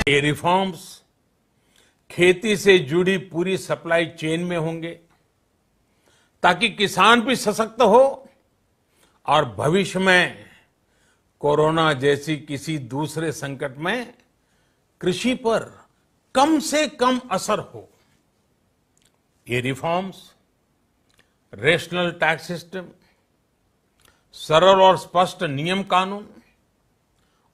ये रिफॉर्म्स खेती से जुड़ी पूरी सप्लाई चेन में होंगे ताकि किसान भी सशक्त हो और भविष्य में कोरोना जैसी किसी दूसरे संकट में कृषि पर कम से कम असर हो। ये रिफॉर्म्स रेशनल टैक्स सिस्टम, सरल और स्पष्ट नियम कानून,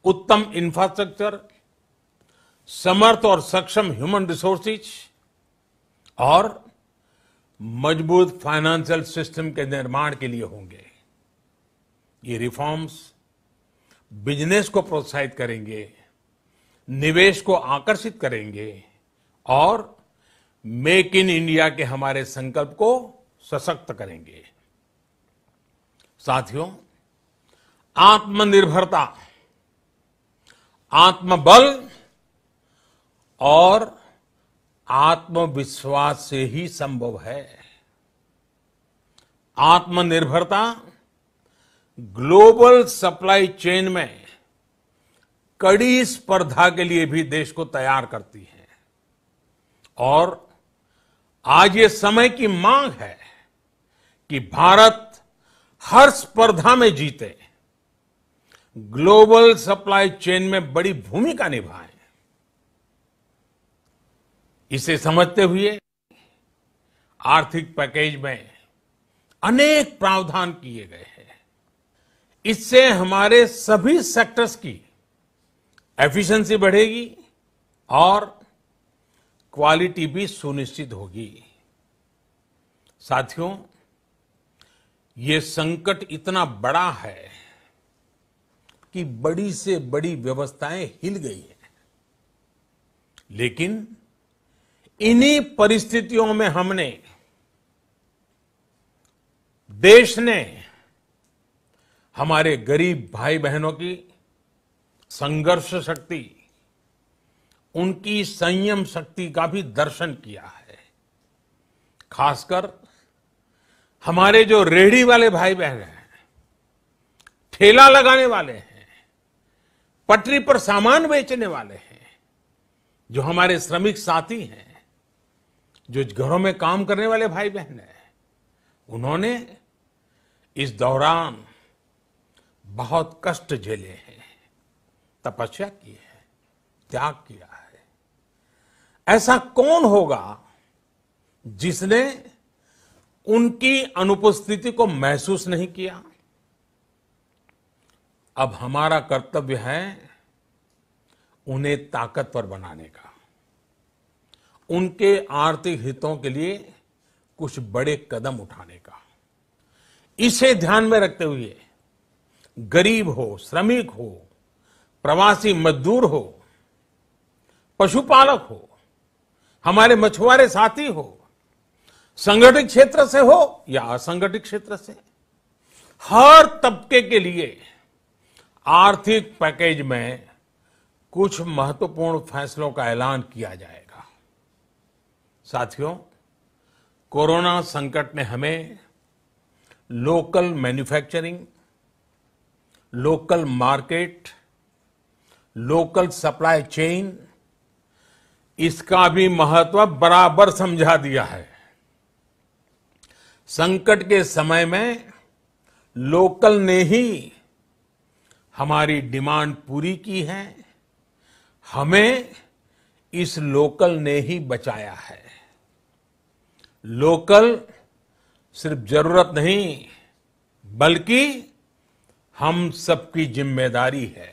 उत्तम इंफ्रास्ट्रक्चर, समर्थ और सक्षम ह्यूमन रिसोर्सेज और मजबूत फाइनेंशियल सिस्टम के निर्माण के लिए होंगे। ये रिफॉर्म्स बिजनेस को प्रोत्साहित करेंगे, निवेश को आकर्षित करेंगे और मेक इन इंडिया के हमारे संकल्प को सशक्त करेंगे। साथियों, आत्मनिर्भरता, आत्मबल और आत्मविश्वास से ही संभव है। आत्मनिर्भरता ग्लोबल सप्लाई चेन में कड़ी स्पर्धा के लिए भी देश को तैयार करती है और आज ये समय की मांग है कि भारत हर स्पर्धा में जीते, ग्लोबल सप्लाई चेन में बड़ी भूमिका निभाए। इसे समझते हुए आर्थिक पैकेज में अनेक प्रावधान किए गए हैं। इससे हमारे सभी सेक्टर्स की एफिशिएंसी बढ़ेगी और क्वालिटी भी सुनिश्चित होगी। साथियों, ये संकट इतना बड़ा है कि बड़ी से बड़ी व्यवस्थाएं हिल गई हैं, लेकिन इन्हीं परिस्थितियों में हमने, देश ने हमारे गरीब भाई बहनों की संघर्ष शक्ति, उनकी संयम शक्ति का भी दर्शन किया है। खासकर हमारे जो रेहड़ी वाले भाई बहन हैं, ठेला लगाने वाले हैं, पटरी पर सामान बेचने वाले हैं, जो हमारे श्रमिक साथी हैं, जो घरों में काम करने वाले भाई बहन हैं, उन्होंने इस दौरान बहुत कष्ट झेले हैं, तपस्या की है, त्याग किया है। ऐसा कौन होगा जिसने उनकी अनुपस्थिति को महसूस नहीं किया? अब हमारा कर्तव्य है उन्हें ताकतवर बनाने का, उनके आर्थिक हितों के लिए कुछ बड़े कदम उठाने का। इसे ध्यान में रखते हुए गरीब हो, श्रमिक हो, प्रवासी मजदूर हो, पशुपालक हो, हमारे मछुआरे साथी हो, संगठित क्षेत्र से हो या असंगठित क्षेत्र से, हर तबके के लिए आर्थिक पैकेज में कुछ महत्वपूर्ण फैसलों का ऐलान किया जाएगा। साथियों, कोरोना संकट ने हमें local manufacturing, local market, local supply chain, इसका भी महत्व बराबर समझा दिया है। संकट के समय में लोकल ने ही हमारी डिमांड पूरी की है, हमें इस लोकल ने ही बचाया है। लोकल सिर्फ जरूरत नहीं, बल्कि हम सबकी जिम्मेदारी है।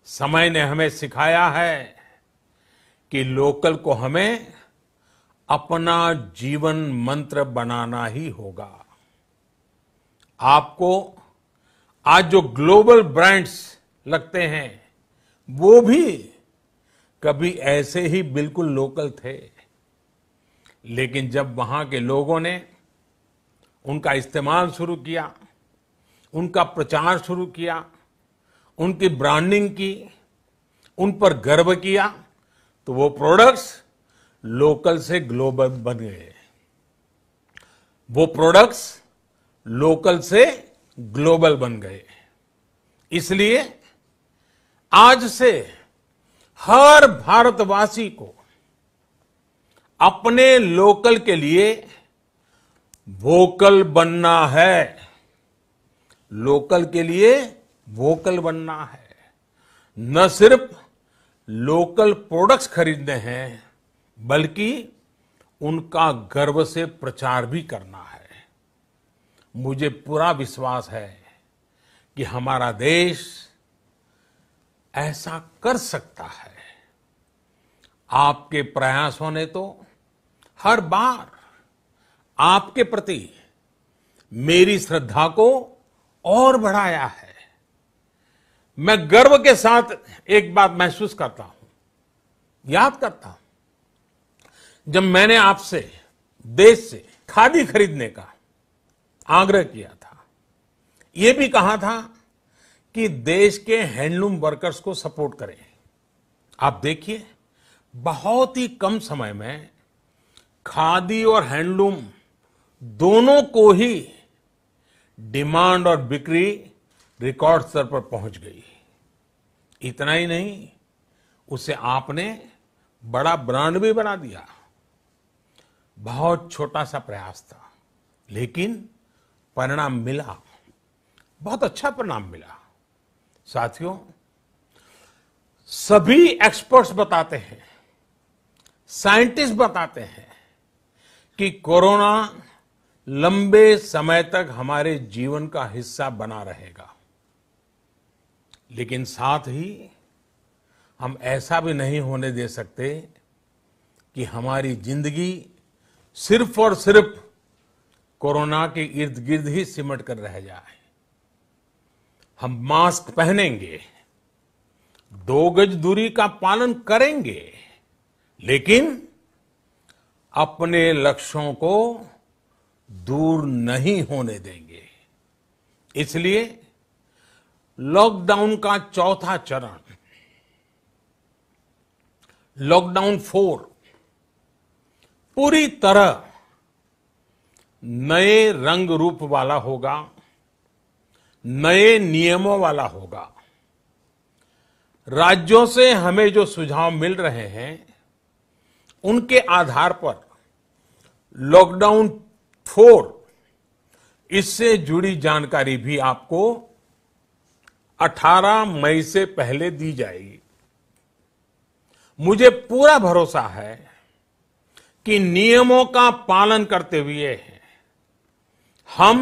समय ने हमें सिखाया है कि लोकल को हमें अपना जीवन मंत्र बनाना ही होगा। आपको आज जो ग्लोबल ब्रांड्स लगते हैं, वो भी कभी ऐसे ही बिल्कुल लोकल थे, लेकिन जब वहां के लोगों ने उनका इस्तेमाल शुरू किया, उनका प्रचार शुरू किया, उनकी ब्रांडिंग की, उन पर गर्व किया, तो वो प्रोडक्ट्स लोकल से ग्लोबल बन गए। वो प्रोडक्ट्स लोकल से ग्लोबल बन गए। इसलिए आज से हर भारतवासी को अपने लोकल के लिए वोकल बनना है। लोकल के लिए वोकल बनना है। न सिर्फ लोकल प्रोडक्ट्स खरीदने हैं, बल्कि उनका गर्व से प्रचार भी करना है। मुझे पूरा विश्वास है कि हमारा देश ऐसा कर सकता है। आपके प्रयासों ने तो हर बार आपके प्रति मेरी श्रद्धा को और बढ़ाया है। मैं गर्व के साथ एक बात महसूस करता हूं, याद करता हूं, जब मैंने आपसे देश से खादी खरीदने का आग्रह किया था, यह भी कहा था कि देश के हैंडलूम वर्कर्स को सपोर्ट करें। आप देखिए, बहुत ही कम समय में खादी और हैंडलूम दोनों को ही डिमांड और बिक्री रिकॉर्ड स्तर पर पहुंच गई। इतना ही नहीं, उसे आपने बड़ा ब्रांड भी बना दिया। बहुत छोटा सा प्रयास था, लेकिन परिणाम मिला, बहुत अच्छा परिणाम मिला। साथियों, सभी एक्सपर्ट्स बताते हैं, साइंटिस्ट बताते हैं कि कोरोना लंबे समय तक हमारे जीवन का हिस्सा बना रहेगा। लेकिन साथ ही हम ऐसा भी नहीं होने दे सकते कि हमारी जिंदगी सिर्फ और सिर्फ कोरोना के इर्द गिर्द ही सिमट कर रह जाए। हम मास्क पहनेंगे, 2 गज दूरी का पालन करेंगे, लेकिन अपने लक्ष्यों को दूर नहीं होने देंगे। इसलिए लॉकडाउन का चौथा चरण, लॉकडाउन 4, पूरी तरह नए रंग रूप वाला होगा, नए नियमों वाला होगा। राज्यों से हमें जो सुझाव मिल रहे हैं, उनके आधार पर लॉकडाउन 4, इससे जुड़ी जानकारी भी आपको 18 मई से पहले दी जाएगी। मुझे पूरा भरोसा है कि नियमों का पालन करते हुए हम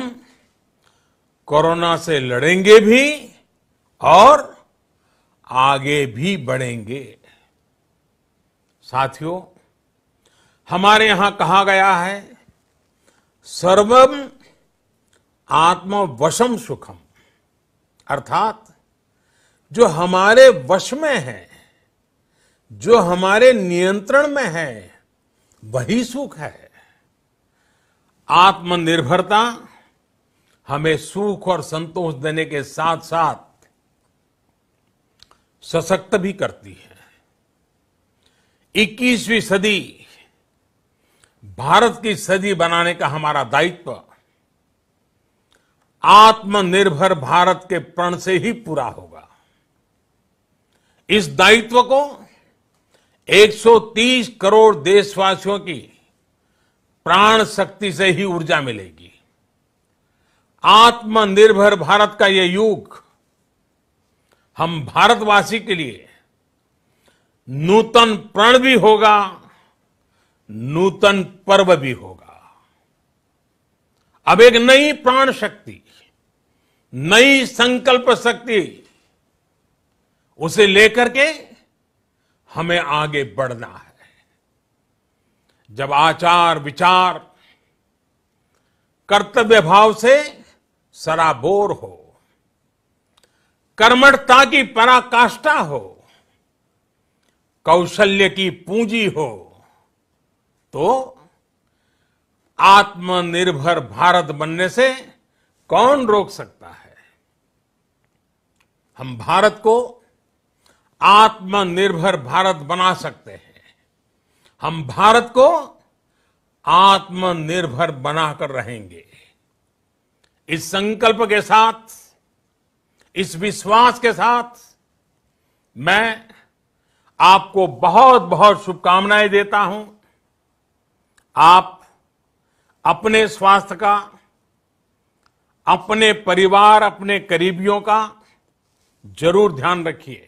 कोरोना से लड़ेंगे भी और आगे भी बढ़ेंगे। साथियों, हमारे यहां कहा गया है, सर्वम आत्मवशम सुखम, अर्थात जो हमारे वश में है, जो हमारे नियंत्रण में है, वही सुख है। आत्मनिर्भरता हमें सुख और संतोष देने के साथ साथ सशक्त भी करती है। 21वीं सदी भारत की सदी बनाने का हमारा दायित्व आत्मनिर्भर भारत के प्रण से ही पूरा होगा। इस दायित्व को 130 करोड़ देशवासियों की प्राण शक्ति से ही ऊर्जा मिलेगी। आत्मनिर्भर भारत का ये युग हम भारतवासी के लिए नूतन प्रण भी होगा, नूतन पर्व भी होगा। अब एक नई प्राण शक्ति, नई संकल्प शक्ति, उसे लेकर के हमें आगे बढ़ना है। जब आचार विचार कर्तव्य भाव से सराबोर हो, कर्मठता की पराकाष्ठा हो, कौशल्य की पूंजी हो, तो आत्मनिर्भर भारत बनने से कौन रोक सकता है। हम भारत को आत्मनिर्भर भारत बना सकते हैं। हम भारत को आत्मनिर्भर बनाकर रहेंगे। इस संकल्प के साथ, इस विश्वास के साथ मैं आपको बहुत बहुत शुभकामनाएं देता हूं। आप अपने स्वास्थ्य का, अपने परिवार, अपने करीबियों का जरूर ध्यान रखिए।